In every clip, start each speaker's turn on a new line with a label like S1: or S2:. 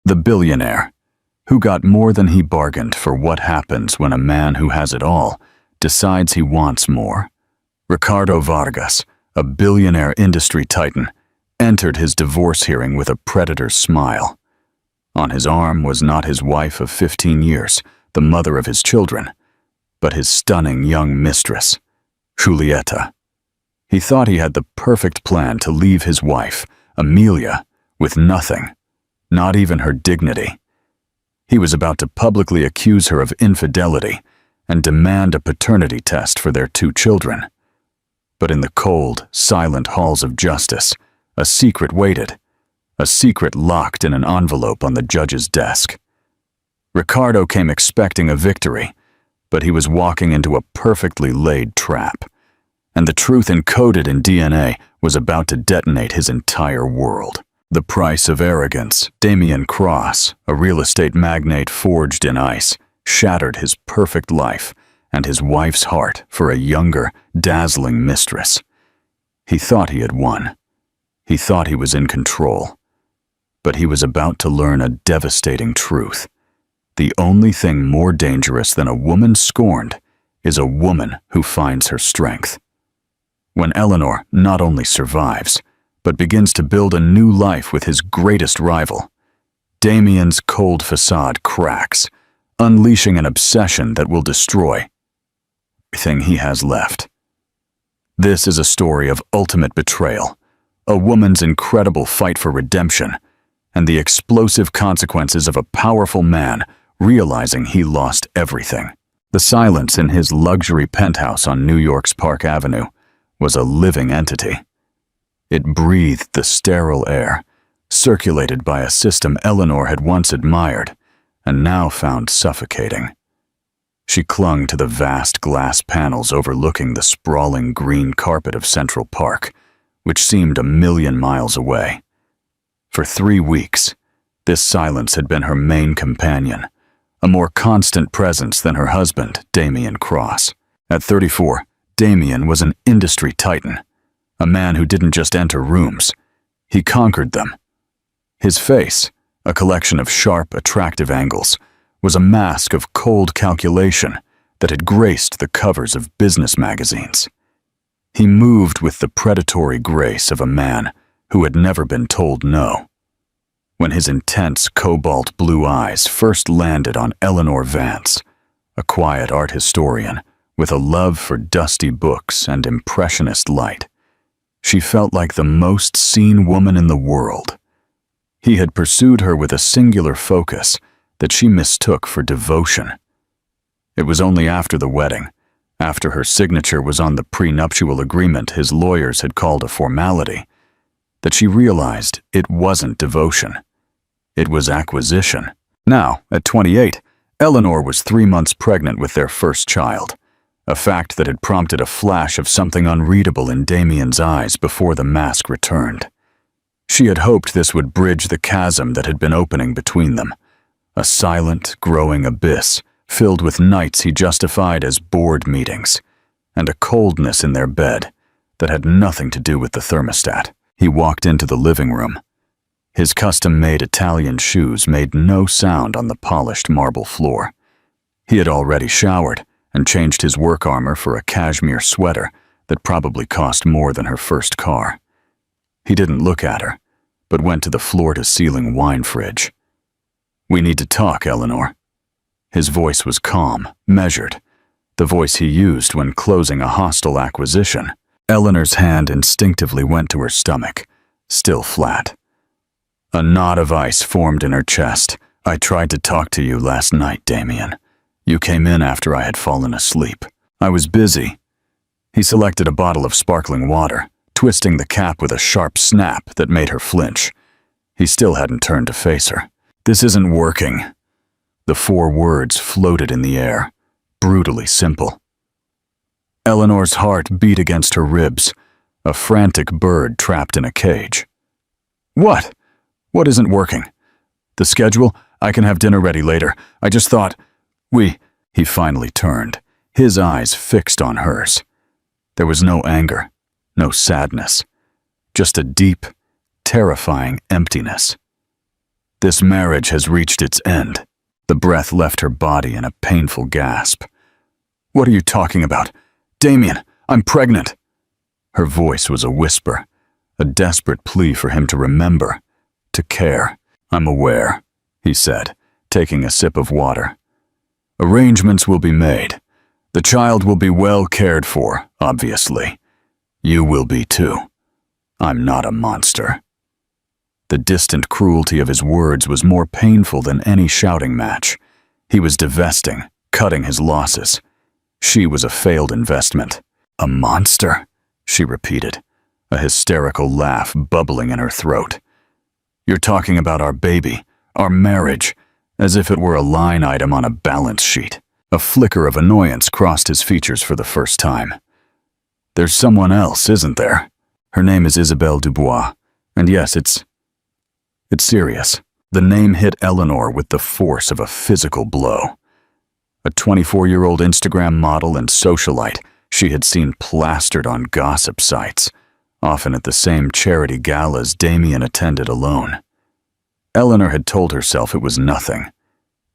S1: The billionaire, who got more than he bargained for what happens when a man who has it all decides he wants more. Ricardo Vargas, a billionaire industry titan, entered his divorce hearing with a predator's smile. On his arm was not his wife of 15 years, the mother of his children, but his stunning young mistress, Julieta. He thought he had the perfect plan to leave his wife, Amelia, with nothing, not even her dignity. He was about to publicly accuse her of infidelity and demand a paternity test for their 2 children. But in the cold, silent halls of justice, a secret waited, a secret locked in an envelope on the judge's desk. Ricardo came expecting a victory, but he was walking into a perfectly laid trap, and the truth encoded in DNA was about to detonate his entire world. The price of arrogance. Damian Cross, a real estate magnate forged in ice, shattered his perfect life and his wife's heart for a younger, dazzling mistress. He thought he had won. He thought he was in control. But he was about to learn a devastating truth. The only thing more dangerous than a woman scorned is a woman who finds her strength. When Eleanor not only survives, but begins to build a new life with his greatest rival, Damian's cold facade cracks, unleashing an obsession that will destroy everything he has left. This is a story of ultimate betrayal, a woman's incredible fight for redemption, and the explosive consequences of a powerful man realizing he lost everything. The silence in his luxury penthouse on New York's Park Avenue was a living entity. It breathed the sterile air, circulated by a system Eleanor had once admired and now found suffocating. She clung to the vast glass panels overlooking the sprawling green carpet of Central Park, which seemed 1,000,000 miles away. For 3 weeks, this silence had been her main companion, a more constant presence than her husband, Damian Cross. At 34, Damian was an industry titan, a man who didn't just enter rooms, he conquered them. His face, a collection of sharp, attractive angles, was a mask of cold calculation that had graced the covers of business magazines. He moved with the predatory grace of a man who had never been told no. When his intense cobalt blue eyes first landed on Eleanor Vance, a quiet art historian with a love for dusty books and impressionist light, she felt like the most seen woman in the world. He had pursued her with a singular focus that she mistook for devotion. It was only after the wedding, after her signature was on the prenuptial agreement his lawyers had called a formality, that she realized it wasn't devotion. It was acquisition. Now, at 28, Eleanor was 3 months pregnant with their first child, a fact that had prompted a flash of something unreadable in Damian's eyes before the mask returned. She had hoped this would bridge the chasm that had been opening between them, a silent, growing abyss filled with nights he justified as board meetings, and a coldness in their bed that had nothing to do with the thermostat. He walked into the living room. His custom-made Italian shoes made no sound on the polished marble floor. He had already showered and changed his work armor for a cashmere sweater that probably cost more than her first car. He didn't look at her, but went to the floor-to-ceiling wine fridge. "We need to talk, Eleanor." His voice was calm, measured, the voice he used when closing a hostile acquisition. Eleanor's hand instinctively went to her stomach, still flat. A knot of ice formed in her chest. "I tried to talk to you last night, Damian. You came in after I had fallen asleep. I was busy." He selected a bottle of sparkling water, twisting the cap with a sharp snap that made her flinch. He still hadn't turned to face her. "This isn't working." The 4 words floated in the air, brutally simple. Eleanor's heart beat against her ribs, a frantic bird trapped in a cage. "What? What isn't working? The schedule? I can have dinner ready later. I just thought, He finally turned, his eyes fixed on hers. There was no anger, no sadness, just a deep, terrifying emptiness. This marriage has reached its end. The breath left her body in a painful gasp. What are you talking about? Damien, I'm pregnant. Her voice was a whisper, a desperate plea for him to remember, to care. I'm aware, he said, taking a sip of water. Arrangements will be made. The child will be well cared for, obviously. You will be too. I'm not a monster. The distant cruelty of his words was more painful than any shouting match. He was divesting, cutting his losses. She was a failed investment. A monster, she repeated, a hysterical laugh bubbling in her throat. You're talking about our baby, our marriage, as if it were a line item on a balance sheet. A flicker of annoyance crossed his features for the first time. There's someone else, isn't there? Her name is Isabelle Dubois, and yes, it's serious. The name hit Eleanor with the force of a physical blow. A 24-year-old Instagram model and socialite she had seen plastered on gossip sites, often at the same charity galas Damien attended alone. Eleanor had told herself it was nothing.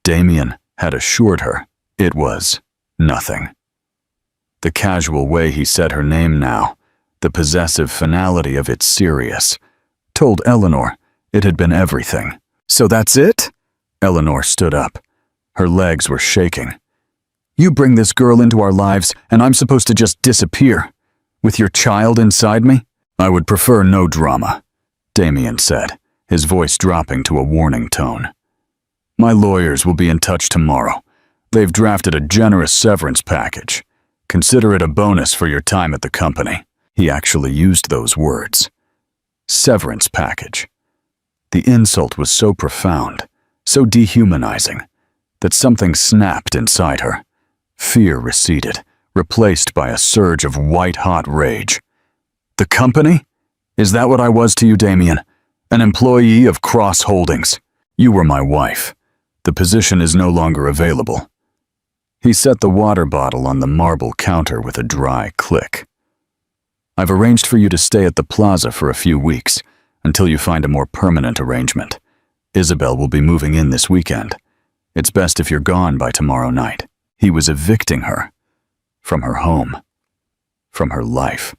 S1: Damien had assured her it was nothing. The casual way he said her name now, the possessive finality of "it's serious," told Eleanor it had been everything. So that's it? Eleanor stood up. Her legs were shaking. You bring this girl into our lives and I'm supposed to just disappear, with your child inside me? I would prefer no drama, Damien said, his voice dropping to a warning tone. My lawyers will be in touch tomorrow. They've drafted a generous severance package. Consider it a bonus for your time at the company. He actually used those words. Severance package. The insult was so profound, so dehumanizing, that something snapped inside her. Fear receded, replaced by a surge of white-hot rage. The company? Is that what I was to you, Damien? An employee of Cross Holdings. You were my wife. The position is no longer available. He set the water bottle on the marble counter with a dry click. I've arranged for you to stay at the plaza for a few weeks, until you find a more permanent arrangement. Isabelle will be moving in this weekend. It's best if you're gone by tomorrow night. He was evicting her. From her home. From her life.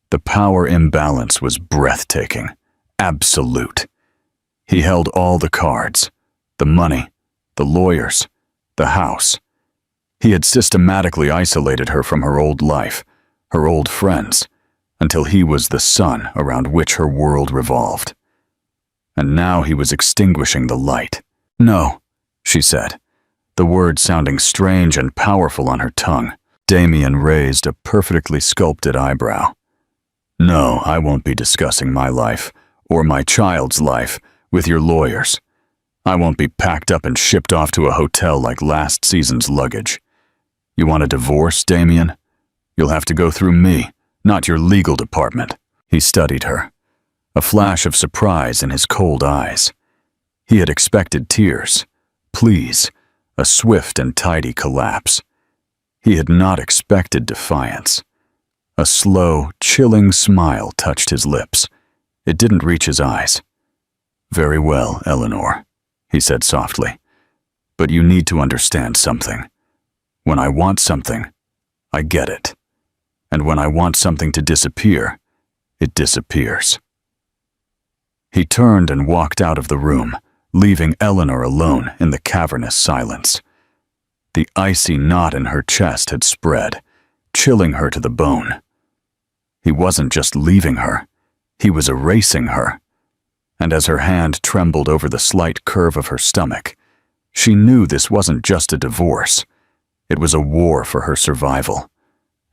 S1: The power imbalance was breathtaking. Absolute. He held all the cards. The money. The lawyers. The house. He had systematically isolated her from her old life, her old friends, until he was the sun around which her world revolved. And now he was extinguishing the light. No, she said, the word sounding strange and powerful on her tongue. Damien raised a perfectly sculpted eyebrow. No, I won't be discussing my life, or my child's life, with your lawyers. I won't be packed up and shipped off to a hotel like last season's luggage. You want a divorce, Damien? You'll have to go through me, not your legal department. He studied her, a flash of surprise in his cold eyes. He had expected tears, pleas, a swift and tidy collapse. He had not expected defiance. A slow, chilling smile touched his lips. It didn't reach his eyes. Very well, Eleanor, he said softly. But you need to understand something. When I want something, I get it. And when I want something to disappear, it disappears. He turned and walked out of the room, leaving Eleanor alone in the cavernous silence. The icy knot in her chest had spread, chilling her to the bone. He wasn't just leaving her, he was erasing her. And as her hand trembled over the slight curve of her stomach, she knew this wasn't just a divorce. It was a war for her survival,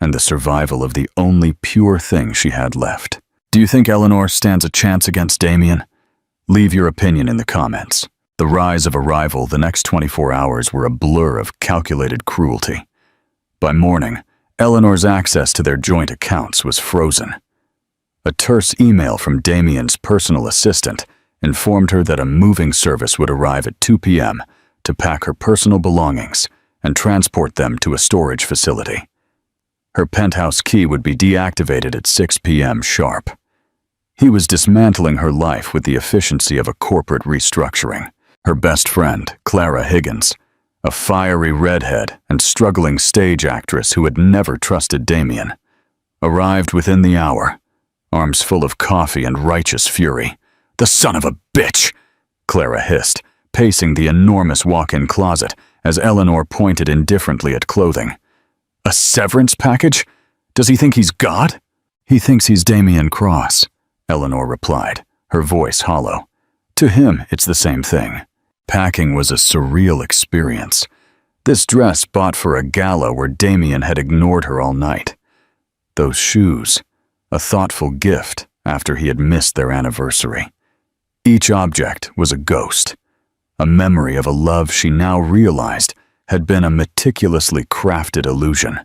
S1: and the survival of the only pure thing she had left. Do you think Eleanor stands a chance against Damien? Leave your opinion in the comments. The rise of a rival the next 24 hours were a blur of calculated cruelty. By morning, Eleanor's access to their joint accounts was frozen. A terse email from Damien's personal assistant informed her that a moving service would arrive at 2 p.m. to pack her personal belongings and transport them to a storage facility. Her penthouse key would be deactivated at 6 p.m. sharp. He was dismantling her life with the efficiency of a corporate restructuring. Her best friend, Clara Higgins, a fiery redhead and struggling stage actress who had never trusted Damien, arrived within the hour, arms full of coffee and righteous fury. "The son of a bitch!" Clara hissed, pacing the enormous walk-in closet as Eleanor pointed indifferently at clothing. "A severance package? Does he think he's God?" "He thinks he's Damien Cross," Eleanor replied, her voice hollow. "To him, it's the same thing." Packing was a surreal experience. This dress bought for a gala where Damien had ignored her all night. Those shoes, a thoughtful gift after he had missed their anniversary. Each object was a ghost, a memory of a love she now realized had been a meticulously crafted illusion.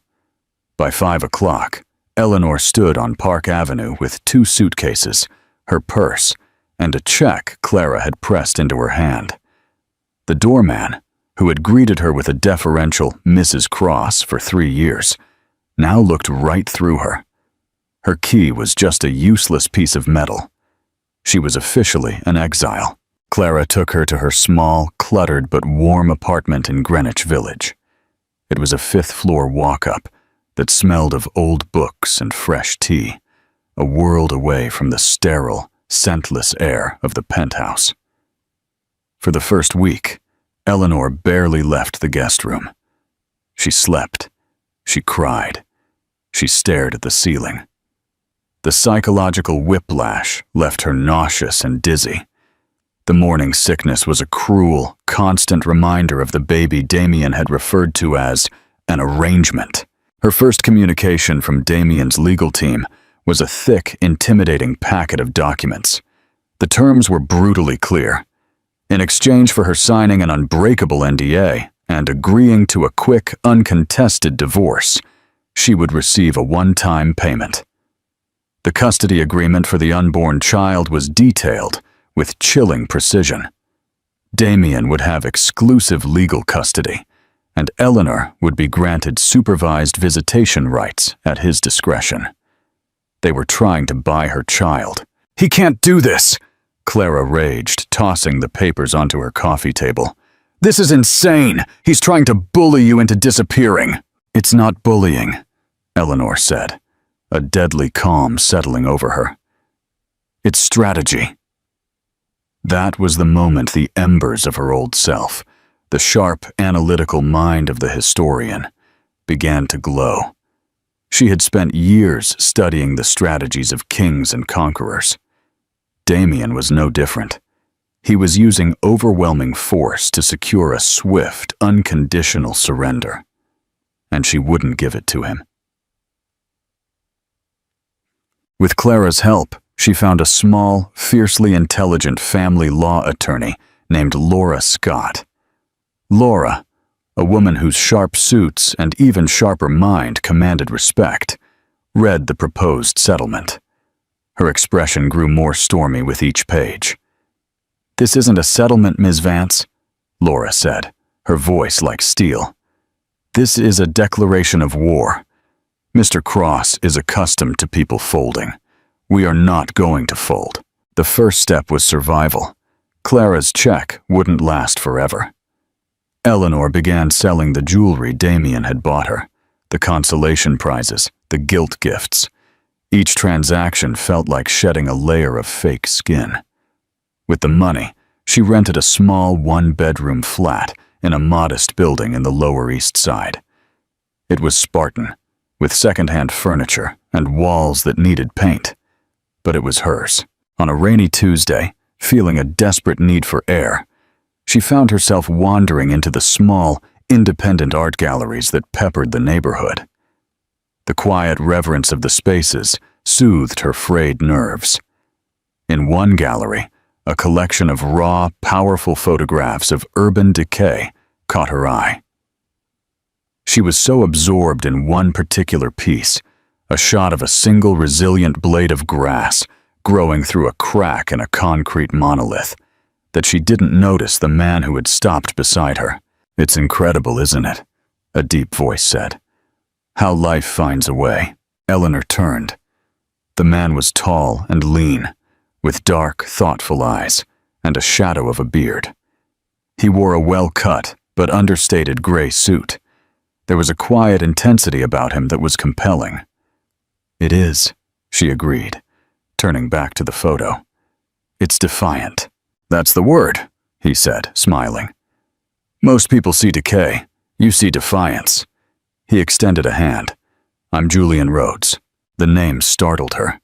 S1: By 5 o'clock, Eleanor stood on Park Avenue with 2 suitcases, her purse, and a check Clara had pressed into her hand. The doorman, who had greeted her with a deferential Mrs. Cross for 3 years, now looked right through her. Her key was just a useless piece of metal. She was officially an exile. Clara took her to her small, cluttered but warm apartment in Greenwich Village. It was a 5th-floor walk-up that smelled of old books and fresh tea, a world away from the sterile, scentless air of the penthouse. For the first week, Eleanor barely left the guest room. She slept. She cried. She stared at the ceiling. The psychological whiplash left her nauseous and dizzy. The morning sickness was a cruel, constant reminder of the baby Damien had referred to as an arrangement. Her first communication from Damien's legal team was a thick, intimidating packet of documents. The terms were brutally clear. In exchange for her signing an unbreakable NDA and agreeing to a quick, uncontested divorce, she would receive a one-time payment. The custody agreement for the unborn child was detailed with chilling precision. Damien would have exclusive legal custody, and Eleanor would be granted supervised visitation rights at his discretion. They were trying to buy her child. "He can't do this!" Clara raged, tossing the papers onto her coffee table. "This is insane! He's trying to bully you into disappearing!" "It's not bullying," Eleanor said, a deadly calm settling over her. "It's strategy." That was the moment the embers of her old self, the sharp, analytical mind of the historian, began to glow. She had spent years studying the strategies of kings and conquerors. Damien was no different. He was using overwhelming force to secure a swift, unconditional surrender, and she wouldn't give it to him. With Clara's help, she found a small, fiercely intelligent family law attorney named Laura Scott. Laura, a woman whose sharp suits and even sharper mind commanded respect, read the proposed settlement. Her expression grew more stormy with each page. "This isn't a settlement, Ms. Vance," Laura said, her voice like steel. "This is a declaration of war. Mr. Cross is accustomed to people folding. We are not going to fold." The first step was survival. Clara's check wouldn't last forever. Eleanor began selling the jewelry Damien had bought her, the consolation prizes, the guilt gifts. Each transaction felt like shedding a layer of fake skin. With the money, she rented a small one-bedroom flat in a modest building in the Lower East Side. It was Spartan, with second-hand furniture and walls that needed paint. But it was hers. On a rainy Tuesday, feeling a desperate need for air, she found herself wandering into the small, independent art galleries that peppered the neighborhood. The quiet reverence of the spaces soothed her frayed nerves. In one gallery, a collection of raw, powerful photographs of urban decay caught her eye. She was so absorbed in one particular piece, a shot of a single resilient blade of grass growing through a crack in a concrete monolith, that she didn't notice the man who had stopped beside her. "It's incredible, isn't it?" a deep voice said. "How life finds a way." Eleanor turned. The man was tall and lean, with dark, thoughtful eyes and a shadow of a beard. He wore a well-cut but understated gray suit. There was a quiet intensity about him that was compelling. "It is," she agreed, turning back to the photo. "It's defiant." "That's the word," he said, smiling. "Most people see decay. You see defiance." He extended a hand. "I'm Julian Rhodes." The name startled her.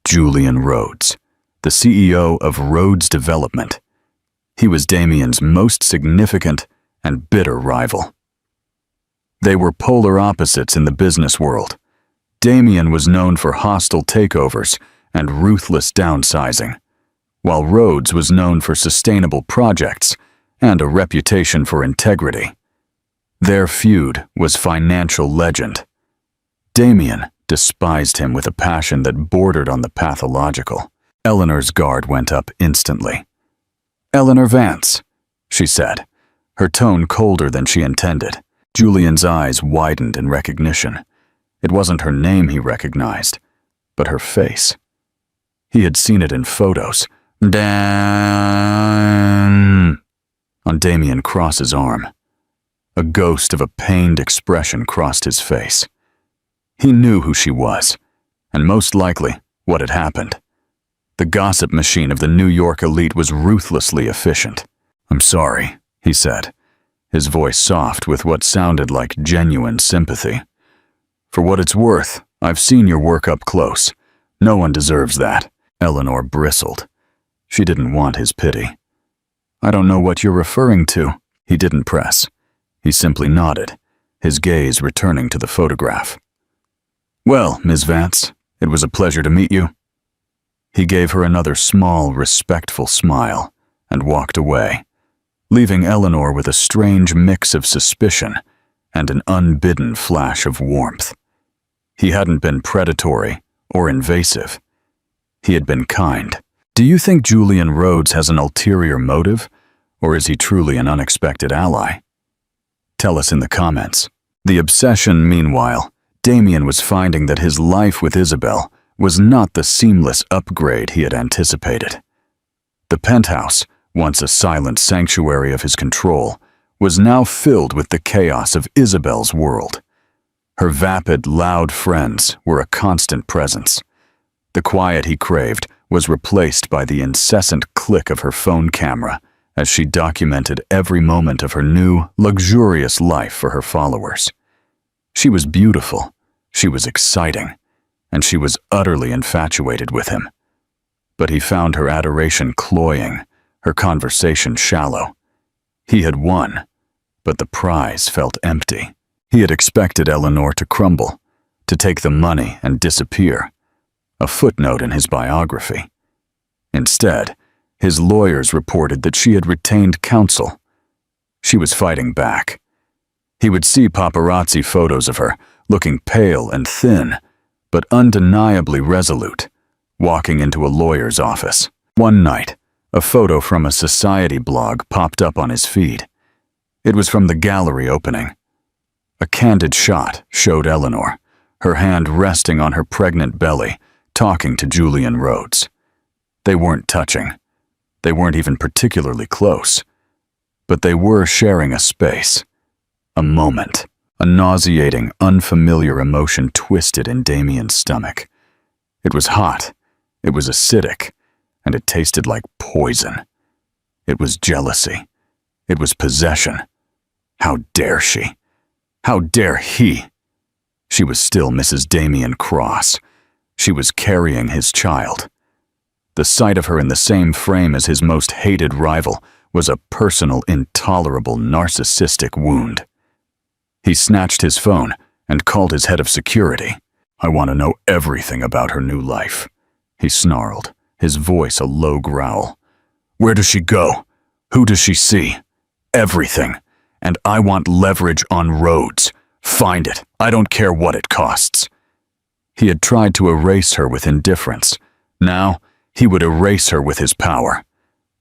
S1: Julian Rhodes, the CEO of Rhodes Development. He was Damien's most significant and bitter rival. They were polar opposites in the business world. Damien was known for hostile takeovers and ruthless downsizing, while Rhodes was known for sustainable projects and a reputation for integrity. Their feud was financial legend. Damien despised him with a passion that bordered on the pathological. Eleanor's guard went up instantly. "Eleanor Vance," she said, her tone colder than she intended. Julian's eyes widened in recognition. It wasn't her name he recognized, but her face. He had seen it in photos. "Dan!" on Damien Cross's arm. A ghost of a pained expression crossed his face. He knew who she was, and most likely what had happened. The gossip machine of the New York elite was ruthlessly efficient. "I'm sorry," he said, his voice soft with what sounded like genuine sympathy. "For what it's worth, I've seen your work up close. No one deserves that." Eleanor bristled. She didn't want his pity. "I don't know what you're referring to." He didn't press. He simply nodded, his gaze returning to the photograph. "Well, Ms. Vance, it was a pleasure to meet you." He gave her another small, respectful smile and walked away, leaving Eleanor with a strange mix of suspicion and an unbidden flash of warmth. He hadn't been predatory or invasive. He had been kind. "Do you think Julian Rhodes has an ulterior motive, or is he truly an unexpected ally? Tell us in the comments." The obsession, meanwhile, Damien was finding that his life with Isabel was not the seamless upgrade he had anticipated. The penthouse, once a silent sanctuary of his control, was now filled with the chaos of Isabel's world. Her vapid, loud friends were a constant presence. The quiet he craved was replaced by the incessant click of her phone camera as she documented every moment of her new, luxurious life for her followers. She was beautiful, she was exciting, and she was utterly infatuated with him. But he found her adoration cloying, her conversation shallow. He had won, but the prize felt empty. He had expected Eleanor to crumble, to take the money and disappear, a footnote in his biography. Instead, his lawyers reported that she had retained counsel. She was fighting back. He would see paparazzi photos of her, looking pale and thin, but undeniably resolute, walking into a lawyer's office. One night, a photo from a society blog popped up on his feed. It was from the gallery opening. A candid shot showed Eleanor, her hand resting on her pregnant belly, talking to Julian Rhodes. They weren't touching. They weren't even particularly close. But they were sharing a space, a moment. A nauseating, unfamiliar emotion twisted in Damien's stomach. It was hot, it was acidic, and it tasted like poison. It was jealousy. It was possession. How dare she? How dare he? She was still Mrs. Damien Cross. She was carrying his child. The sight of her in the same frame as his most hated rival was a personal, intolerable, narcissistic wound. He snatched his phone and called his head of security. "I want to know everything about her new life," he snarled, his voice a low growl. "Where does she go? Who does she see? Everything. And I want leverage on Rhodes. Find it. I don't care what it costs." He had tried to erase her with indifference. Now, he would erase her with his power.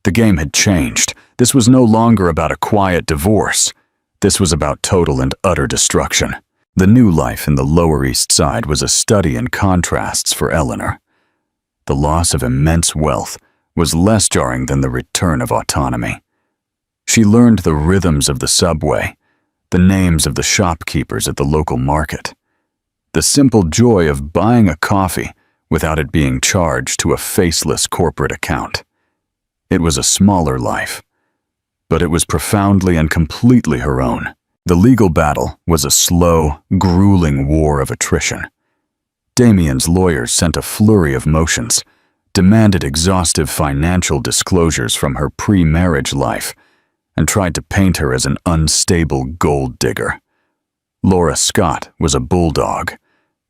S1: The game had changed. This was no longer about a quiet divorce. This was about total and utter destruction. The new life in the Lower East Side was a study in contrasts for Eleanor. the loss of immense wealth was less jarring than the return of autonomy. She learned the rhythms of the subway, the names of the shopkeepers at the local market, the simple joy of buying a coffee without it being charged to a faceless corporate account. It was a smaller life, but it was profoundly and completely her own. The legal battle was a slow, grueling war of attrition. Damien's lawyers sent a flurry of motions, demanded exhaustive financial disclosures from her pre-marriage life, and tried to paint her as an unstable gold digger. Laura Scott was a bulldog,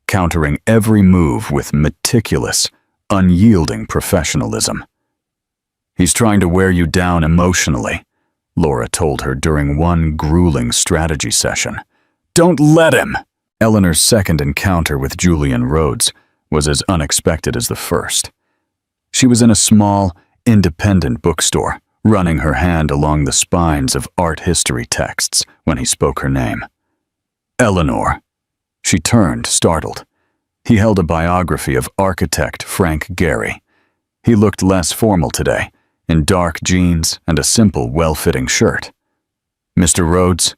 S1: countering every move with meticulous, unyielding professionalism. "He's trying to wear you down emotionally," Laura told her during one grueling strategy session. "Don't let him!" Eleanor's second encounter with Julian Rhodes was as unexpected as the first. She was in a small, independent bookstore, running her hand along the spines of art history texts when he spoke her name. "Eleanor." She turned, startled. He held a biography of architect Frank Gehry. He looked less formal today, in dark jeans and a simple, well-fitting shirt. "Mr. Rhodes?"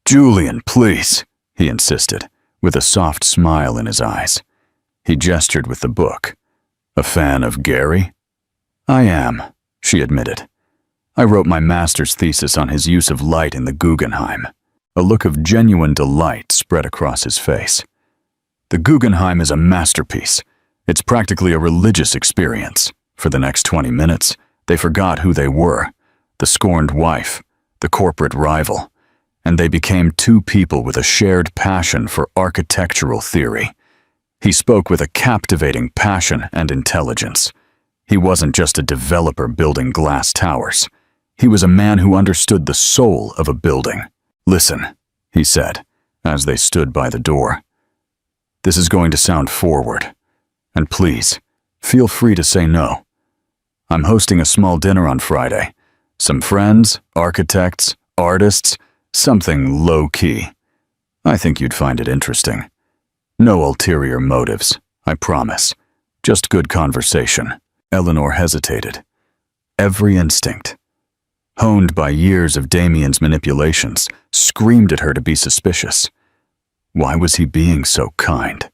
S1: "Julian, please," he insisted, with a soft smile in his eyes. He gestured with the book. "A fan of Gehry?" "I am," she admitted. "I wrote my master's thesis on his use of light in the Guggenheim." A look of genuine delight spread across his face. "The Guggenheim is a masterpiece. It's practically a religious experience. For the next 20 minutes, they forgot who they were, the scorned wife, the corporate rival, and they became two people with a shared passion for architectural theory." He spoke with a captivating passion and intelligence. He wasn't just a developer building glass towers. He was a man who understood the soul of a building. "Listen," he said, as they stood by the door. "This is going to sound forward. And please, feel free to say no. I'm hosting a small dinner on Friday. Some friends, architects, artists, something low-key. I think you'd find it interesting. No ulterior motives, I promise. Just good conversation." Eleanor hesitated. Every instinct, honed by years of Damien's manipulations, screamed at her to be suspicious. Why was he being so kind?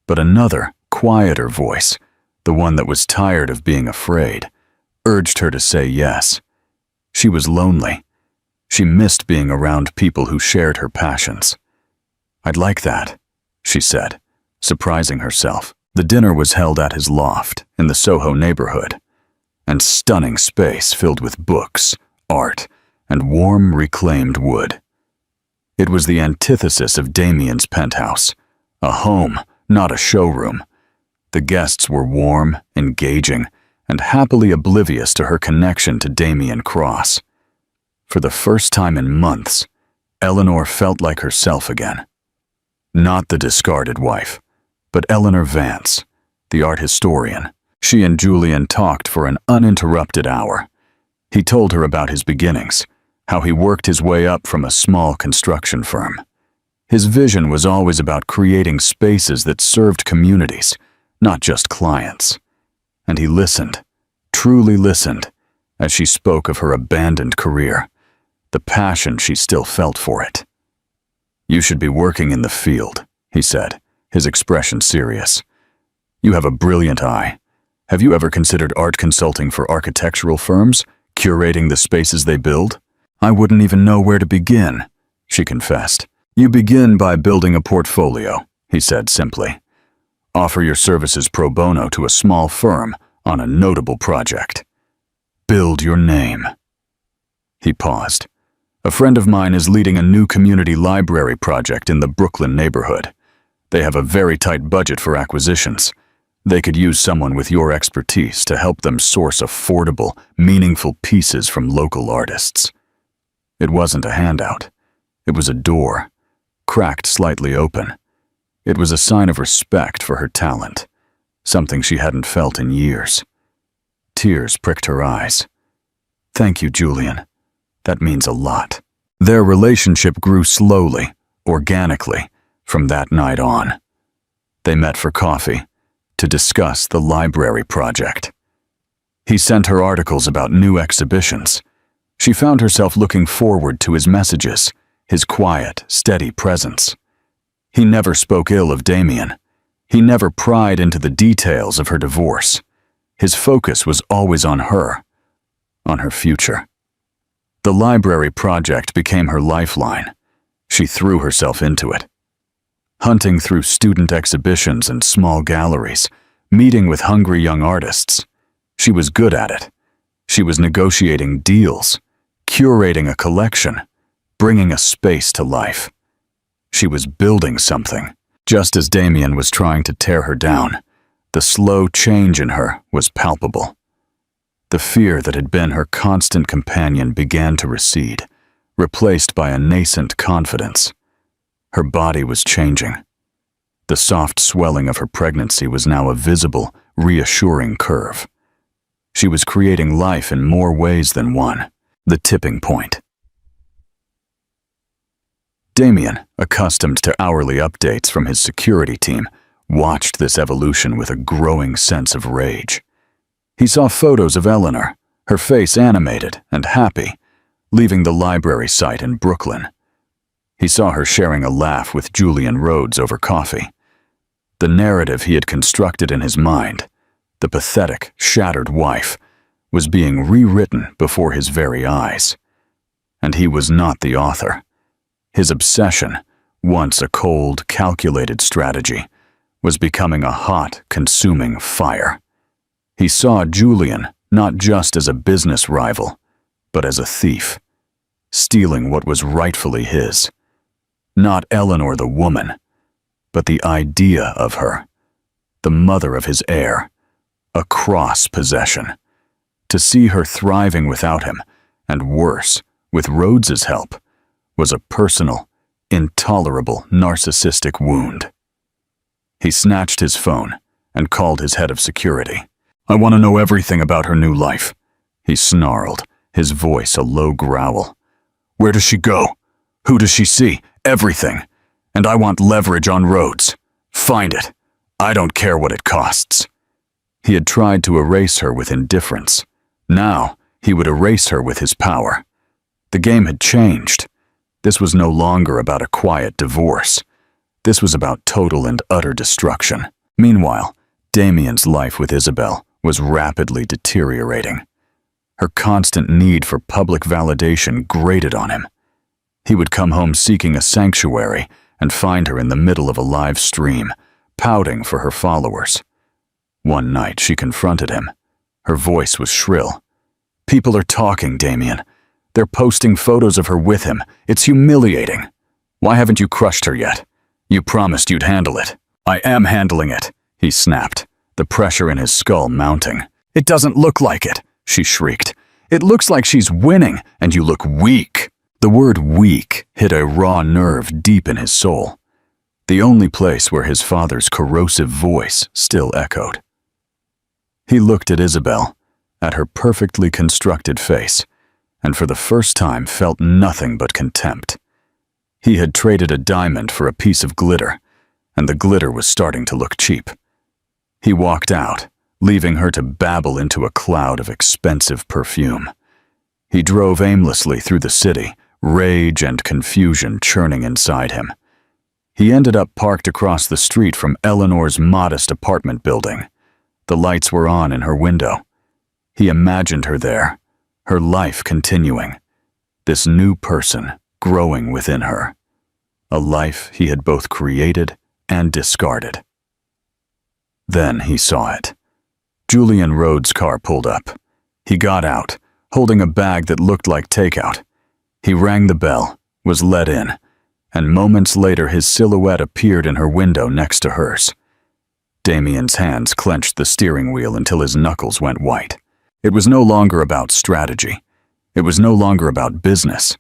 S1: But another, quieter voice, the one that was tired of being afraid, urged her to say yes. She was lonely. She missed being around people who shared her passions. "I'd like that," she said, surprising herself. The dinner was held at his loft in the Soho neighborhood, and stunning space filled with books, art, and warm, reclaimed wood. It was the antithesis of Damien's penthouse, a home, not a showroom. The guests were warm, engaging, and happily oblivious to her connection to Damien Cross. For the first time in months, Eleanor felt like herself again. Not the discarded wife, but Eleanor Vance, the art historian. She and Julian talked for an uninterrupted hour. He told her about his beginnings, how he worked his way up from a small construction firm. His vision was always about creating spaces that served communities, not just clients. And he listened, truly listened, as she spoke of her abandoned career, the passion she still felt for it. "You should be working in the field," he said, his expression serious. "You have a brilliant eye. Have you ever considered art consulting for architectural firms, curating the spaces they build?" "I wouldn't even know where to begin," she confessed. "You begin by building a portfolio," he said simply. "Offer your services pro bono to a small firm on a notable project. Build your name." He paused. "A friend of mine is leading a new community library project in the Brooklyn neighborhood. They have a very tight budget for acquisitions. They could use someone with your expertise to help them source affordable, meaningful pieces from local artists." It wasn't a handout. It was a door, cracked slightly open. It was a sign of respect for her talent, something she hadn't felt in years. Tears pricked her eyes. "Thank you, Julian. That means a lot." Their relationship grew slowly, organically, from that night on. They met for coffee, to discuss the library project. He sent her articles about new exhibitions. She found herself looking forward to his messages, his quiet, steady presence. He never spoke ill of Damien. He never pried into the details of her divorce. His focus was always on her future. The library project became her lifeline. She threw herself into it. Hunting through student exhibitions and small galleries, meeting with hungry young artists. She was good at it. She was negotiating deals, curating a collection, bringing a space to life. She was building something. Just as Damien was trying to tear her down, the slow change in her was palpable. The fear that had been her constant companion began to recede, replaced by a nascent confidence. Her body was changing. The soft swelling of her pregnancy was now a visible, reassuring curve. She was creating life in more ways than one. The tipping point. Damien, accustomed to hourly updates from his security team, watched this evolution with a growing sense of rage. He saw photos of Eleanor, her face animated and happy, leaving the library site in Brooklyn. He saw her sharing a laugh with Julian Rhodes over coffee. The narrative he had constructed in his mind, the pathetic, shattered wife, was being rewritten before his very eyes. And he was not the author. His obsession, once a cold, calculated strategy, was becoming a hot, consuming fire. He saw Julian not just as a business rival, but as a thief, stealing what was rightfully his. Not Eleanor the woman, but the idea of her, the mother of his heir, a cross-possession. To see her thriving without him, and worse, with Rhodes's help, was a personal, intolerable narcissistic wound. He snatched his phone and called his head of security. "I want to know everything about her new life," he snarled, his voice a low growl. "Where does she go? Who does she see? Everything. And I want leverage on Rhodes. Find it. I don't care what it costs." He had tried to erase her with indifference. Now, he would erase her with his power. The game had changed. This was no longer about a quiet divorce. This was about total and utter destruction. Meanwhile, Damien's life with Isabel was rapidly deteriorating. Her constant need for public validation grated on him. He would come home seeking a sanctuary and find her in the middle of a live stream, pouting for her followers. One night she confronted him. Her voice was shrill. "People are talking, Damien. They're posting photos of her with him. It's humiliating. Why haven't you crushed her yet? You promised you'd handle it." "I am handling it," he snapped, the pressure in his skull mounting. "It doesn't look like it," she shrieked. "It looks like she's winning, and you look weak." The word weak hit a raw nerve deep in his soul, the only place where his father's corrosive voice still echoed. He looked at Isabel, at her perfectly constructed face, and for the first time felt nothing but contempt. He had traded a diamond for a piece of glitter, and the glitter was starting to look cheap. He walked out, leaving her to babble into a cloud of expensive perfume. He drove aimlessly through the city, rage and confusion churning inside him. He ended up parked across the street from Eleanor's modest apartment building. The lights were on in her window. He imagined her there, her life continuing, this new person growing within her, a life he had both created and discarded. Then he saw it. Julian Rhodes' car pulled up. He got out, holding a bag that looked like takeout. He rang the bell, was let in, and moments later his silhouette appeared in her window next to hers. Damien's hands clenched the steering wheel until his knuckles went white. It was no longer about strategy. It was no longer about business.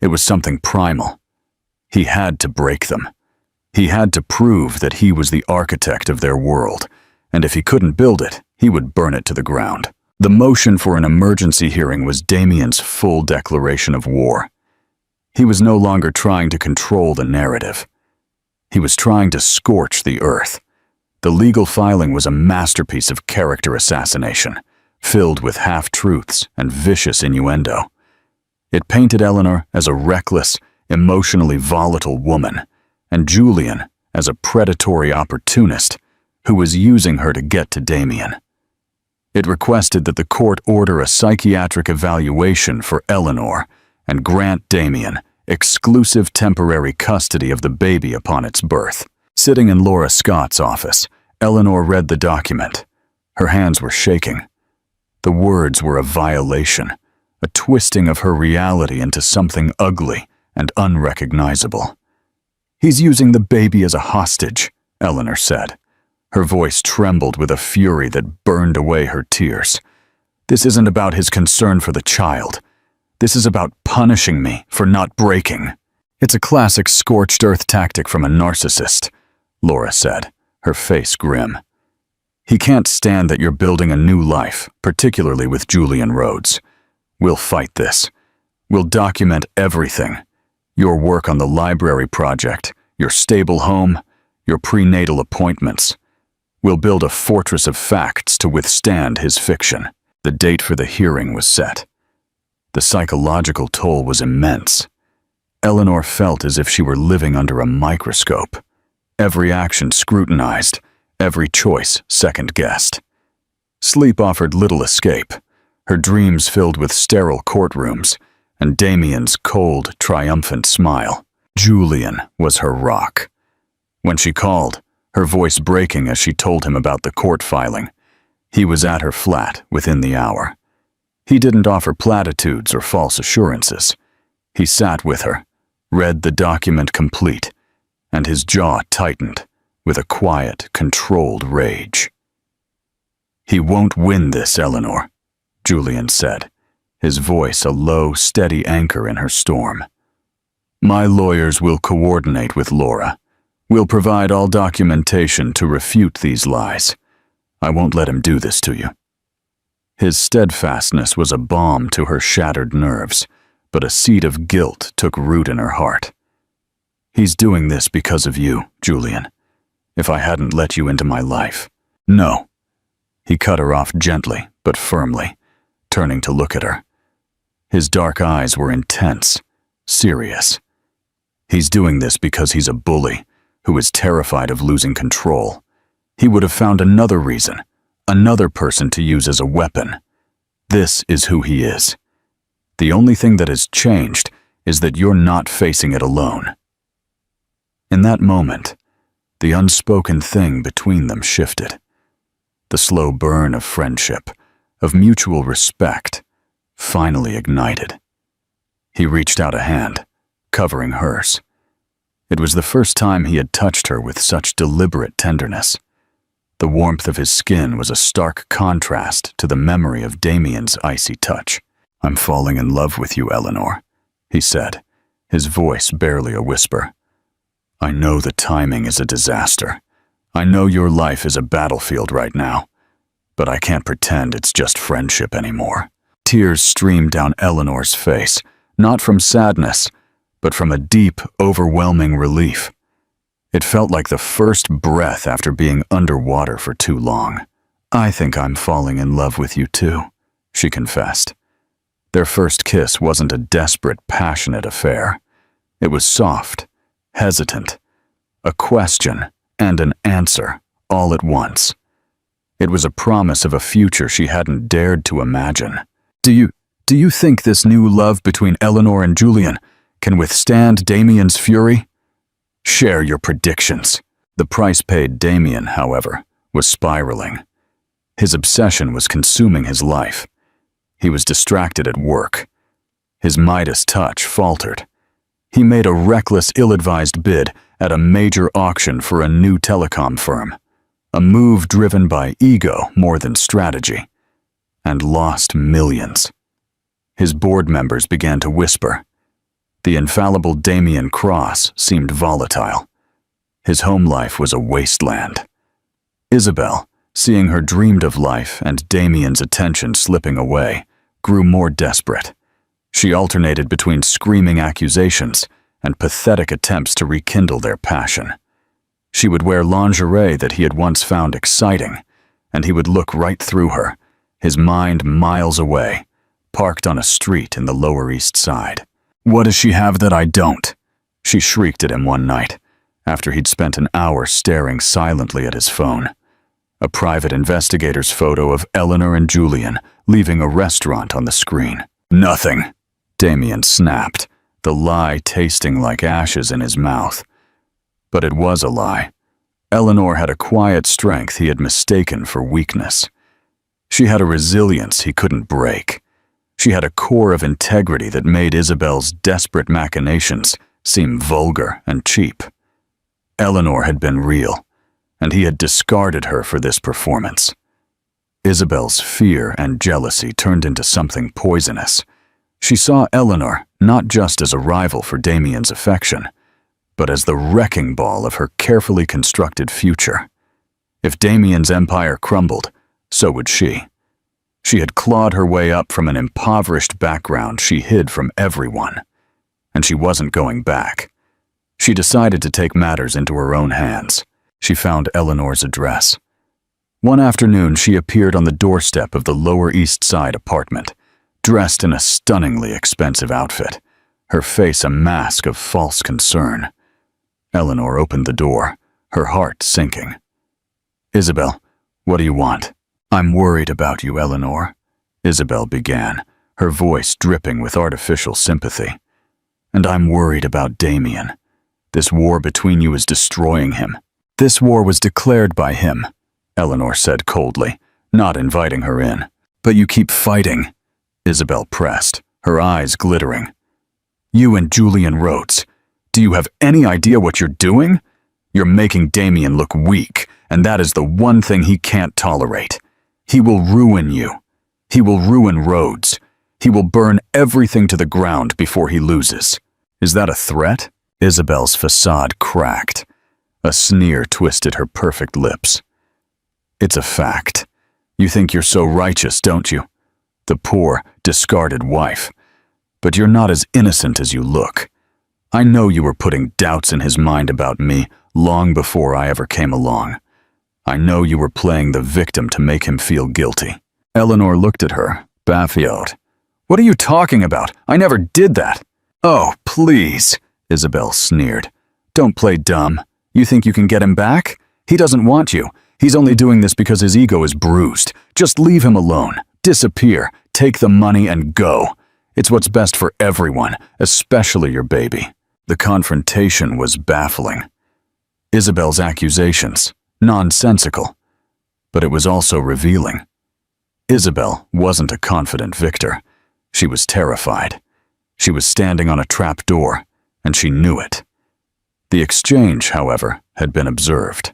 S1: It was something primal. He had to break them. He had to prove that he was the architect of their world, and if he couldn't build it, he would burn it to the ground. The motion for an emergency hearing was Damien's full declaration of war. He was no longer trying to control the narrative. He was trying to scorch the earth. The legal filing was a masterpiece of character assassination, filled with half-truths and vicious innuendo. It painted Eleanor as a reckless, emotionally volatile woman, and Julian as a predatory opportunist who was using her to get to Damien. It requested that the court order a psychiatric evaluation for Eleanor and grant Damien exclusive temporary custody of the baby upon its birth. Sitting in Laura Scott's office, Eleanor read the document. Her hands were shaking. The words were a violation, a twisting of her reality into something ugly and unrecognizable. "He's using the baby as a hostage," Eleanor said. Her voice trembled with a fury that burned away her tears. "This isn't about his concern for the child. This is about punishing me for not breaking." "It's a classic scorched earth tactic from a narcissist," Laura said, her face grim. "He can't stand that you're building a new life, particularly with Julian Rhodes. We'll fight this. We'll document everything. Your work on the library project, your stable home, your prenatal appointments. We'll build a fortress of facts to withstand his fiction." The date for the hearing was set. The psychological toll was immense. Eleanor felt as if she were living under a microscope. Every action scrutinized, every choice second-guessed. Sleep offered little escape, her dreams filled with sterile courtrooms, and Damien's cold, triumphant smile. Julian was her rock. When she called, her voice breaking as she told him about the court filing, he was at her flat within the hour. He didn't offer platitudes or false assurances. He sat with her, read the document complete, and his jaw tightened with a quiet, controlled rage. "He won't win this, Eleanor," Julian said, his voice a low, steady anchor in her storm. "My lawyers will coordinate with Laura. We'll provide all documentation to refute these lies. I won't let him do this to you." His steadfastness was a balm to her shattered nerves, but a seed of guilt took root in her heart. "He's doing this because of you, Julian. If I hadn't let you into my life." "No." He cut her off gently, but firmly, turning to look at her. His dark eyes were intense, serious. "He's doing this because he's a bully who is terrified of losing control. He would have found another reason, another person to use as a weapon. This is who he is. The only thing that has changed is that you're not facing it alone." In that moment, the unspoken thing between them shifted. The slow burn of friendship, of mutual respect, finally ignited. He reached out a hand, covering hers. It was the first time he had touched her with such deliberate tenderness. The warmth of his skin was a stark contrast to the memory of Damien's icy touch. "I'm falling in love with you, Eleanor," he said, his voice barely a whisper. "I know the timing is a disaster. I know your life is a battlefield right now, but I can't pretend it's just friendship anymore." Tears streamed down Eleanor's face, not from sadness, but from a deep, overwhelming relief. It felt like the first breath after being underwater for too long. "I think I'm falling in love with you too," she confessed. Their first kiss wasn't a desperate, passionate affair. It was soft, hesitant, a question and an answer all at once. It was a promise of a future she hadn't dared to imagine. Do you think this new love between Eleanor and Julian can withstand Damien's fury? Share your predictions." The price paid Damien, however, was spiraling. His obsession was consuming his life. He was distracted at work. His Midas touch faltered. He made a reckless, ill-advised bid at a major auction for a new telecom firm, a move driven by ego more than strategy, and lost millions. His board members began to whisper. The infallible Damien Cross seemed volatile. His home life was a wasteland. Isabel, seeing her dreamed-of life and Damien's attention slipping away, grew more desperate. She alternated between screaming accusations and pathetic attempts to rekindle their passion. She would wear lingerie that he had once found exciting, and he would look right through her, his mind miles away, parked on a street in the Lower East Side. "What does she have that I don't?" she shrieked at him one night, after he'd spent an hour staring silently at his phone. A private investigator's photo of Eleanor and Julian leaving a restaurant on the screen. "Nothing," Damien snapped, the lie tasting like ashes in his mouth. But it was a lie. Eleanor had a quiet strength he had mistaken for weakness. She had a resilience he couldn't break. She had a core of integrity that made Isabel's desperate machinations seem vulgar and cheap. Eleanor had been real, and he had discarded her for this performance. Isabel's fear and jealousy turned into something poisonous. She saw Eleanor not just as a rival for Damien's affection, but as the wrecking ball of her carefully constructed future. If Damien's empire crumbled, so would she. She had clawed her way up from an impoverished background she hid from everyone, and she wasn't going back. She decided to take matters into her own hands. She found Eleanor's address. One afternoon, she appeared on the doorstep of the Lower East Side apartment, dressed in a stunningly expensive outfit, her face a mask of false concern. Eleanor opened the door, her heart sinking. "Isabel, what do you want?" "I'm worried about you, Eleanor," Isabel began, her voice dripping with artificial sympathy. "And I'm worried about Damien. This war between you is destroying him." "This war was declared by him," Eleanor said coldly, not inviting her in. "But you keep fighting," Isabel pressed, her eyes glittering. "You and Julian Rhodes. Do you have any idea what you're doing? You're making Damien look weak, and that is the one thing he can't tolerate. He will ruin you. He will ruin Rhodes. He will burn everything to the ground before he loses." "Is that a threat?" Isabel's facade cracked. A sneer twisted her perfect lips. "It's a fact. You think you're so righteous, don't you? The poor, discarded wife. But you're not as innocent as you look. I know you were putting doubts in his mind about me long before I ever came along. I know you were playing the victim to make him feel guilty." Eleanor looked at her, baffled. "What are you talking about? I never did that." "Oh, please," Isabel sneered. "Don't play dumb. You think you can get him back? He doesn't want you. He's only doing this because his ego is bruised. Just leave him alone. Disappear. Take the money and go. It's what's best for everyone, especially your baby." The confrontation was baffling. Isabel's accusations, nonsensical, but it was also revealing. Isabel wasn't a confident victor. She was terrified. She was standing on a trap door, and she knew it. The exchange, however, had been observed.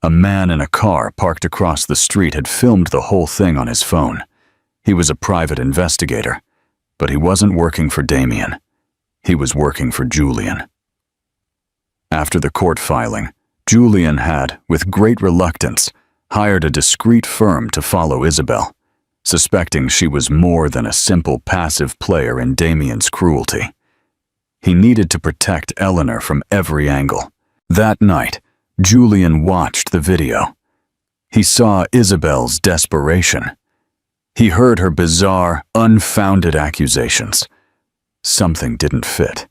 S1: A man in a car parked across the street had filmed the whole thing on his phone. He was a private investigator, but he wasn't working for Damien. He was working for Julian. After the court filing, Julian had, with great reluctance, hired a discreet firm to follow Isabel, suspecting she was more than a simple passive player in Damien's cruelty. He needed to protect Eleanor from every angle. That night, Julian watched the video. He saw Isabel's desperation. He heard her bizarre, unfounded accusations. Something didn't fit.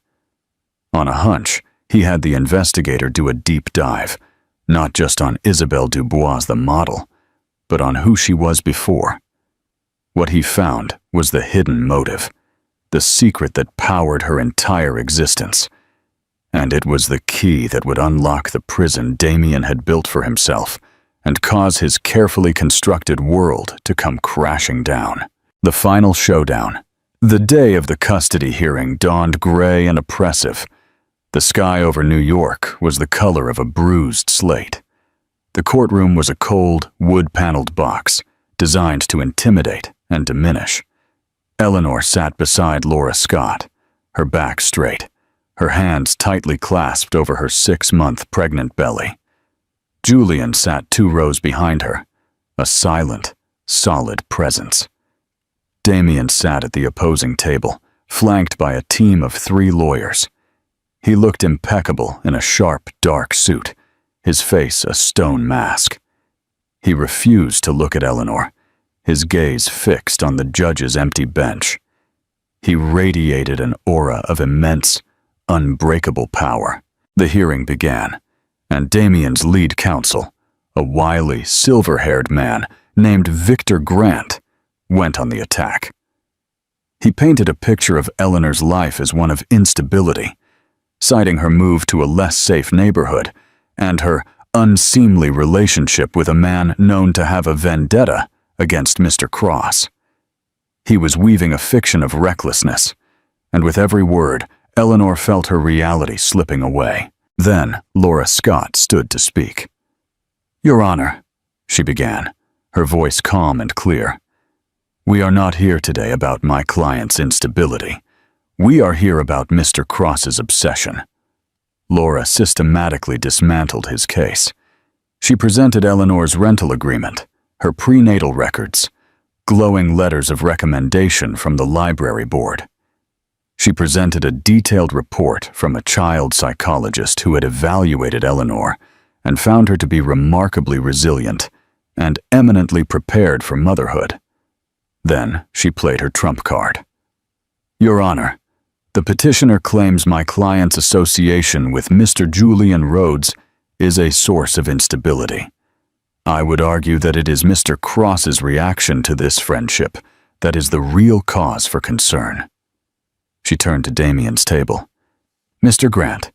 S1: On a hunch, he had the investigator do a deep dive, not just on Isabel Dubois the model, but on who she was before. What he found was the hidden motive, the secret that powered her entire existence. And it was the key that would unlock the prison Damien had built for himself and cause his carefully constructed world to come crashing down. The final showdown. The day of the custody hearing dawned gray and oppressive. The sky over New York was the color of a bruised slate. The courtroom was a cold, wood-paneled box, designed to intimidate and diminish. Eleanor sat beside Laura Scott, her back straight, her hands tightly clasped over her 6-month pregnant belly. Julian sat 2 rows behind her, a silent, solid presence. Damien sat at the opposing table, flanked by a team of 3 lawyers. He looked impeccable in a sharp, dark suit, his face a stone mask. He refused to look at Eleanor, his gaze fixed on the judge's empty bench. He radiated an aura of immense, unbreakable power. The hearing began, and Damien's lead counsel, a wily, silver-haired man named Victor Grant, went on the attack. He painted a picture of Eleanor's life as one of instability, citing her move to a less safe neighborhood and her unseemly relationship with a man known to have a vendetta against Mr. Cross. He was weaving a fiction of recklessness, and with every word, Eleanor felt her reality slipping away. Then Laura Scott stood to speak. "Your Honor," she began, her voice calm and clear, "we are not here today about my client's instability. We are here about Mr. Cross's obsession." Laura systematically dismantled his case. She presented Eleanor's rental agreement, her prenatal records, glowing letters of recommendation from the library board. She presented a detailed report from a child psychologist who had evaluated Eleanor and found her to be remarkably resilient and eminently prepared for motherhood. Then she played her trump card. "Your Honor, the petitioner claims my client's association with Mr. Julian Rhodes is a source of instability. I would argue that it is Mr. Cross's reaction to this friendship that is the real cause for concern." She turned to Damien's table. "Mr. Grant,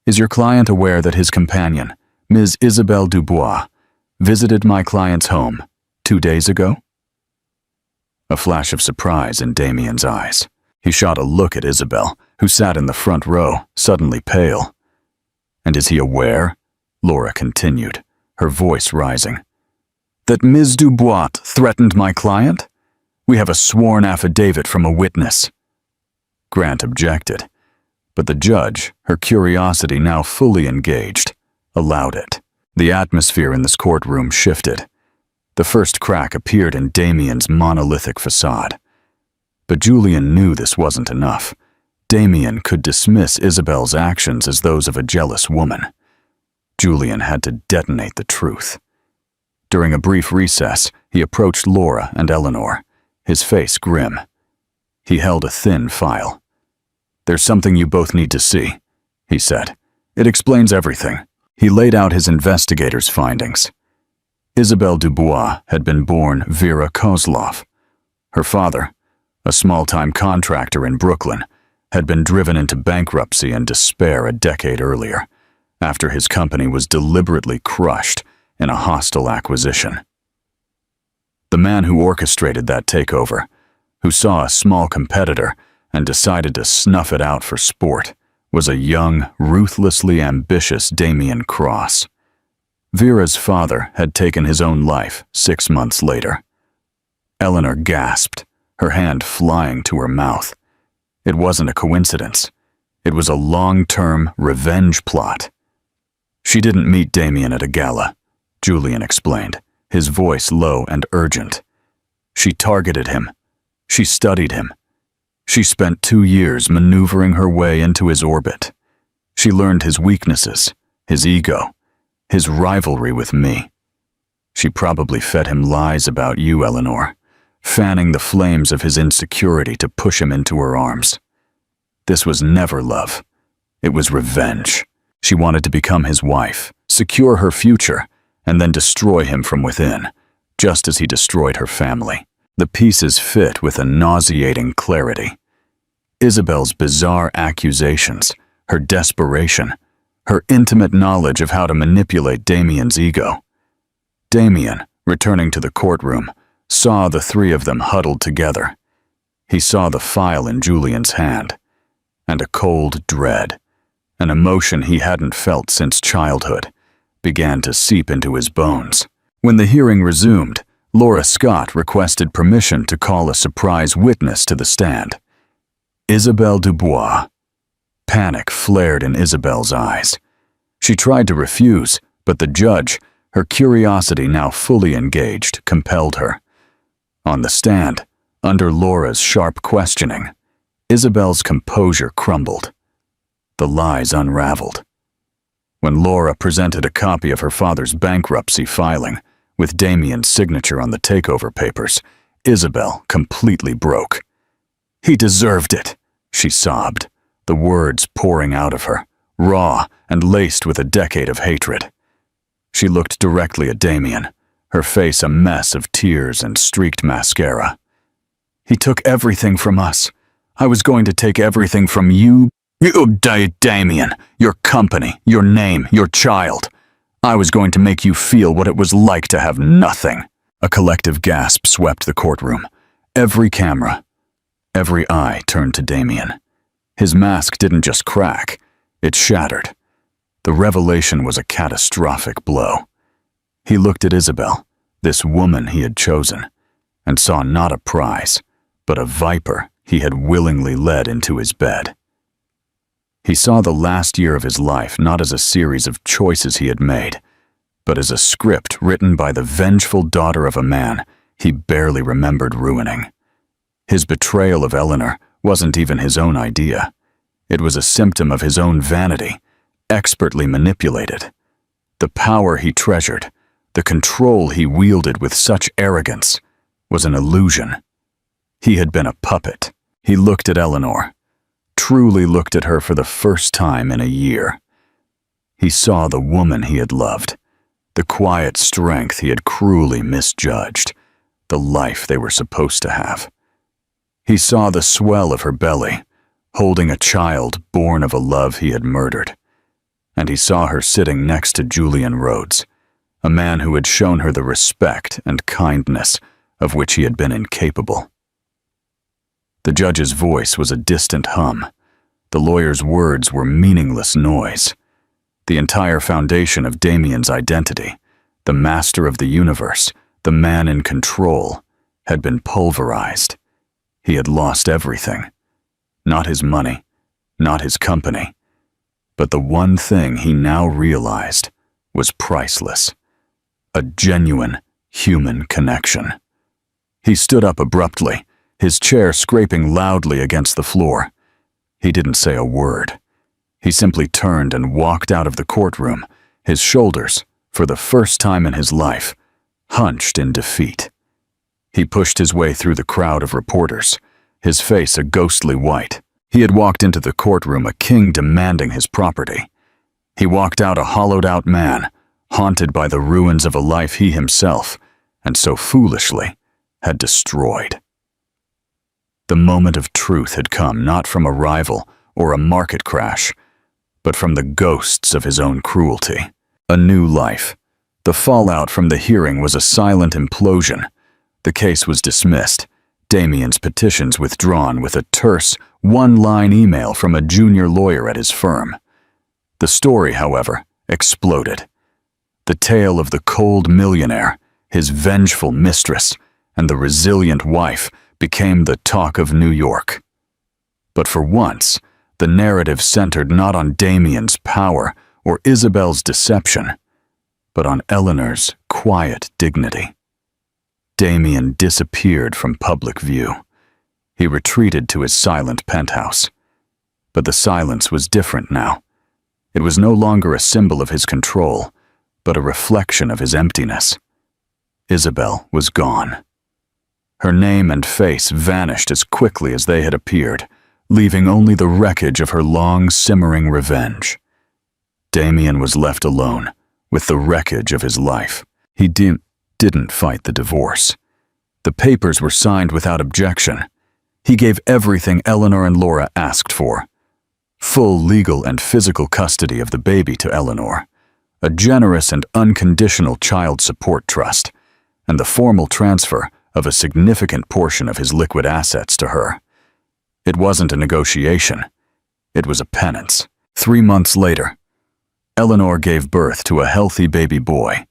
S1: is your client aware that his companion, Ms. Isabelle Dubois, visited my client's home 2 days ago?" A flash of surprise in Damien's eyes. He shot a look at Isabelle, who sat in the front row, suddenly pale. "And is he aware?" Laura continued, her voice rising. "That Ms. Dubois threatened my client? We have a sworn affidavit from a witness." Grant objected, but the judge, her curiosity now fully engaged, allowed it. The atmosphere in this courtroom shifted. The first crack appeared in Damien's monolithic facade. But Julian knew this wasn't enough. Damien could dismiss Isabelle's actions as those of a jealous woman. Julian had to detonate the truth. During a brief recess, he approached Laura and Eleanor, his face grim. He held a thin file. "There's something you both need to see," he said. "It explains everything." He laid out his investigators' findings. Isabelle Dubois had been born Vera Kozlov. Her father, a small-time contractor in Brooklyn, had been driven into bankruptcy and despair a decade earlier, after his company was deliberately crushed in a hostile acquisition. The man who orchestrated that takeover, who saw a small competitor and decided to snuff it out for sport, was a young, ruthlessly ambitious Damien Cross. Vera's father had taken his own life 6 months later. Eleanor gasped, her hand flying to her mouth. It wasn't a coincidence. It was a long-term revenge plot. "She didn't meet Damien at a gala," Julian explained, his voice low and urgent. "She targeted him. She studied him. She spent 2 years maneuvering her way into his orbit. She learned his weaknesses, his ego, his rivalry with me. She probably fed him lies about you, Eleanor, fanning the flames of his insecurity to push him into her arms. This was never love. It was revenge. She wanted to become his wife, secure her future, and then destroy him from within, just as he destroyed her family. The pieces fit with a nauseating clarity. Isabelle's bizarre accusations, her desperation, her intimate knowledge of how to manipulate Damien's ego. Damien, returning to the courtroom, saw the three of them huddled together. He saw the file in Julian's hand, and a cold dread, an emotion he hadn't felt since childhood, began to seep into his bones. When the hearing resumed, Laura Scott requested permission to call a surprise witness to the stand. Isabelle Dubois. Panic flared in Isabelle's eyes. She tried to refuse, but the judge, her curiosity now fully engaged, compelled her. On the stand, under Laura's sharp questioning, Isabelle's composure crumbled. The lies unraveled. When Laura presented a copy of her father's bankruptcy filing, with Damien's signature on the takeover papers, Isabel completely broke. "He deserved it," she sobbed, the words pouring out of her, raw and laced with a decade of hatred. She looked directly at Damien, her face a mess of tears and streaked mascara. "He took everything from us. I was going to take everything from you, Damien, your company, your name, your child. I was going to make you feel what it was like to have nothing." A collective gasp swept the courtroom. Every camera, every eye turned to Damien. His mask didn't just crack, it shattered. The revelation was a catastrophic blow. He looked at Isabel, this woman he had chosen, and saw not a prize, but a viper he had willingly led into his bed. He saw the last year of his life not as a series of choices he had made, but as a script written by the vengeful daughter of a man he barely remembered ruining. His betrayal of Eleanor wasn't even his own idea. It was a symptom of his own vanity, expertly manipulated. The power he treasured, the control he wielded with such arrogance, was an illusion. He had been a puppet. He looked at Eleanor, truly looked at her for the first time in a year. He saw the woman he had loved, the quiet strength he had cruelly misjudged, the life they were supposed to have. He saw the swell of her belly, holding a child born of a love he had murdered. And he saw her sitting next to Julian Rhodes, a man who had shown her the respect and kindness of which he had been incapable. The judge's voice was a distant hum. The lawyer's words were meaningless noise. The entire foundation of Damien's identity, the master of the universe, the man in control, had been pulverized. He had lost everything. Not his money, not his company, but the one thing he now realized was priceless. A genuine human connection. He stood up abruptly, his chair scraping loudly against the floor. He didn't say a word. He simply turned and walked out of the courtroom, his shoulders, for the first time in his life, hunched in defeat. He pushed his way through the crowd of reporters, his face a ghostly white. He had walked into the courtroom a king demanding his property. He walked out a hollowed-out man, haunted by the ruins of a life he himself, and so foolishly, had destroyed. The moment of truth had come not from a rival or a market crash, but from the ghosts of his own cruelty. A new life. The fallout from the hearing was a silent implosion. The case was dismissed, Damien's petitions withdrawn with a terse, one-line email from a junior lawyer at his firm. The story, however, exploded. The tale of the cold millionaire, his vengeful mistress, and the resilient wife became the talk of New York. But for once, the narrative centered not on Damien's power or Isabel's deception, but on Eleanor's quiet dignity. Damien disappeared from public view. He retreated to his silent penthouse. But the silence was different now. It was no longer a symbol of his control, but a reflection of his emptiness. Isabel was gone. Her name and face vanished as quickly as they had appeared, leaving only the wreckage of her long, simmering revenge. Damien was left alone, with the wreckage of his life. He didn't fight the divorce. The papers were signed without objection. He gave everything Eleanor and Laura asked for. Full legal and physical custody of the baby to Eleanor, a generous and unconditional child support trust, and the formal transfer of a significant portion of his liquid assets to her. It wasn't a negotiation. It was a penance. 3 months later, Eleanor gave birth to a healthy baby boy.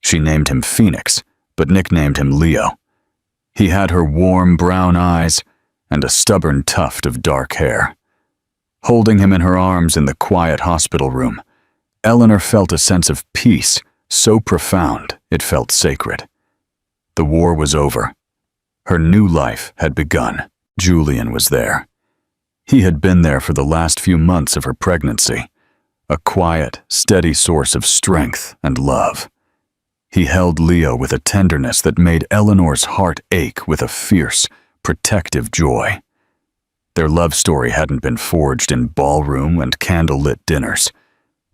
S1: She named him Phoenix, but nicknamed him Leo. He had her warm brown eyes and a stubborn tuft of dark hair. Holding him in her arms in the quiet hospital room, Eleanor felt a sense of peace so profound it felt sacred. The war was over. Her new life had begun. Julian was there. He had been there for the last few months of her pregnancy, a quiet, steady source of strength and love. He held Leo with a tenderness that made Eleanor's heart ache with a fierce, protective joy. Their love story hadn't been forged in ballroom and candlelit dinners,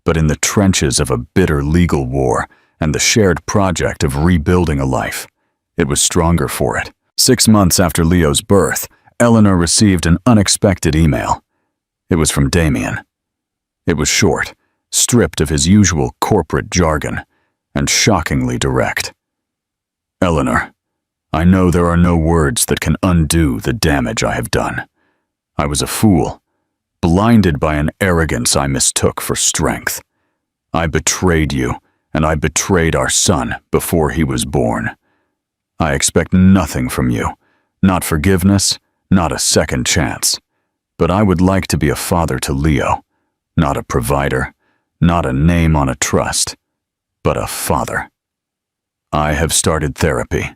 S1: but in the trenches of a bitter legal war and the shared project of rebuilding a life. It was stronger for it. 6 months after Leo's birth, Eleanor received an unexpected email. It was from Damien. It was short, stripped of his usual corporate jargon, and shockingly direct. Eleanor, I know there are no words that can undo the damage I have done. I was a fool, blinded by an arrogance I mistook for strength. I betrayed you, and I betrayed our son before he was born. I expect nothing from you, not forgiveness, not a second chance. But I would like to be a father to Leo, not a provider, not a name on a trust, but a father. I have started therapy.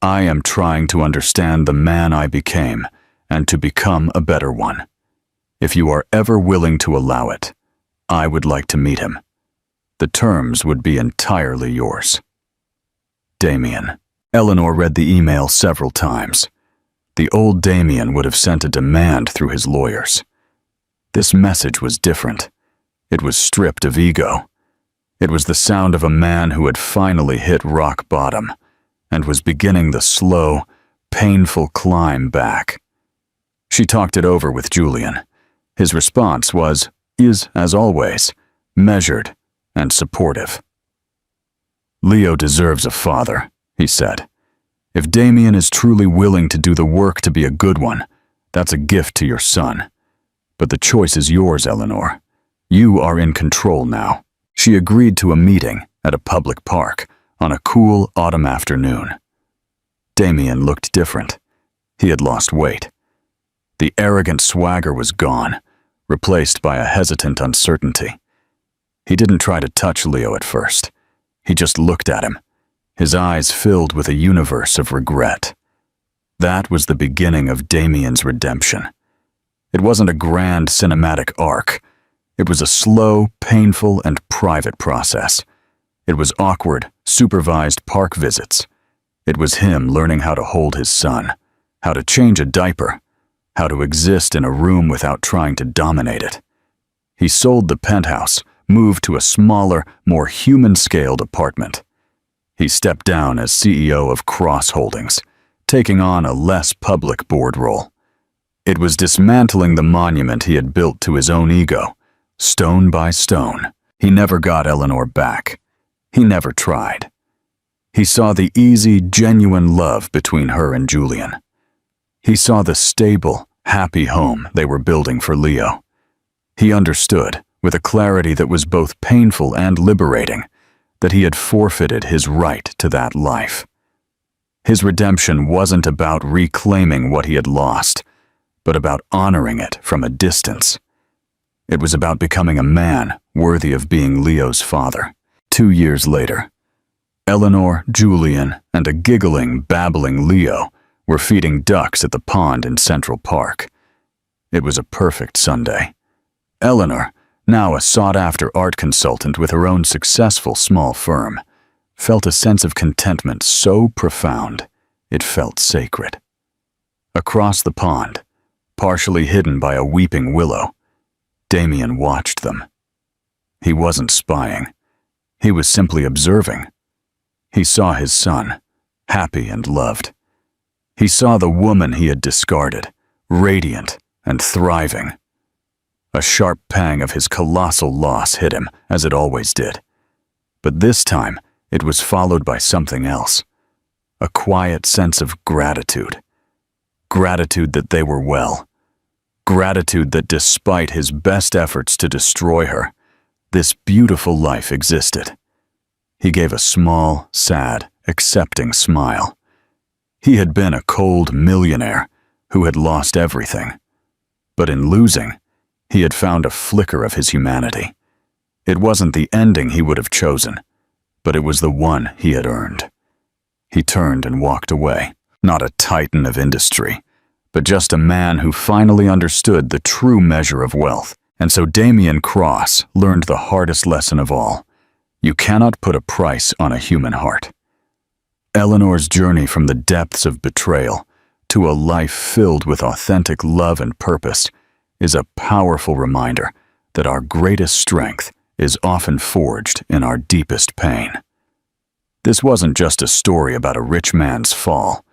S1: I am trying to understand the man I became and to become a better one. If you are ever willing to allow it, I would like to meet him. The terms would be entirely yours. Damien. Eleanor read the email several times. The old Damien would have sent a demand through his lawyers. This message was different. It was stripped of ego. It was the sound of a man who had finally hit rock bottom and was beginning the slow, painful climb back. She talked it over with Julian. His response is, as always, measured and supportive. Leo deserves a father, he said. If Damien is truly willing to do the work to be a good one, that's a gift to your son. But the choice is yours, Eleanor. You are in control now. She agreed to a meeting at a public park on a cool autumn afternoon. Damien looked different. He had lost weight. The arrogant swagger was gone, replaced by a hesitant uncertainty. He didn't try to touch Leo at first. He just looked at him, his eyes filled with a universe of regret. That was the beginning of Damien's redemption. It wasn't a grand cinematic arc. It was a slow, painful, and private process. It was awkward, supervised park visits. It was him learning how to hold his son, how to change a diaper, how to exist in a room without trying to dominate it. He sold the penthouse, moved to a smaller, more human-scaled apartment. He stepped down as CEO of Cross Holdings, taking on a less public board role. It was dismantling the monument he had built to his own ego, stone by stone. He never got Eleanor back. He never tried. He saw the easy, genuine love between her and Julian. He saw the stable, happy home they were building for Leo. He understood, with a clarity that was both painful and liberating, that he had forfeited his right to that life. His redemption wasn't about reclaiming what he had lost, but about honoring it from a distance. It was about becoming a man worthy of being Leo's father. 2 years later, Eleanor, Julian, and a giggling, babbling Leo were feeding ducks at the pond in Central Park. It was a perfect Sunday. Eleanor, now a sought-after art consultant with her own successful small firm, felt a sense of contentment so profound it felt sacred. Across the pond, partially hidden by a weeping willow, Damien watched them. He wasn't spying. He was simply observing. He saw his son, happy and loved. He saw the woman he had discarded, radiant and thriving. A sharp pang of his colossal loss hit him, as it always did. But this time, it was followed by something else. A quiet sense of gratitude. Gratitude that they were well. Gratitude that despite his best efforts to destroy her, this beautiful life existed. He gave a small, sad, accepting smile. He had been a cold millionaire who had lost everything. But in losing, he had found a flicker of his humanity. It wasn't the ending he would have chosen, but it was the one he had earned. He turned and walked away, not a titan of industry, but just a man who finally understood the true measure of wealth And so Damien Cross learned the hardest lesson of all. You cannot put a price on a human heart. Eleanor's journey from the depths of betrayal to a life filled with authentic love and purpose is a powerful reminder that our greatest strength is often forged in our deepest pain. This wasn't just a story about a rich man's fall.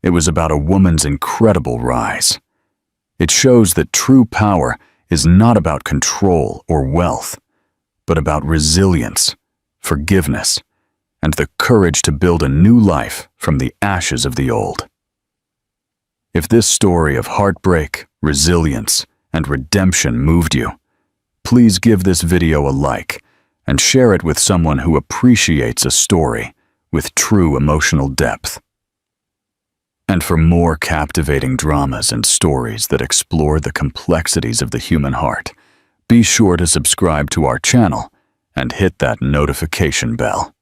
S1: It was about a woman's incredible rise. It shows that true power is not about control or wealth, but about resilience, forgiveness, and the courage to build a new life from the ashes of the old. If this story of heartbreak, resilience, and redemption moved you, please give this video a like and share it with someone who appreciates a story with true emotional depth. And for more captivating dramas and stories that explore the complexities of the human heart, be sure to subscribe to our channel and hit that notification bell.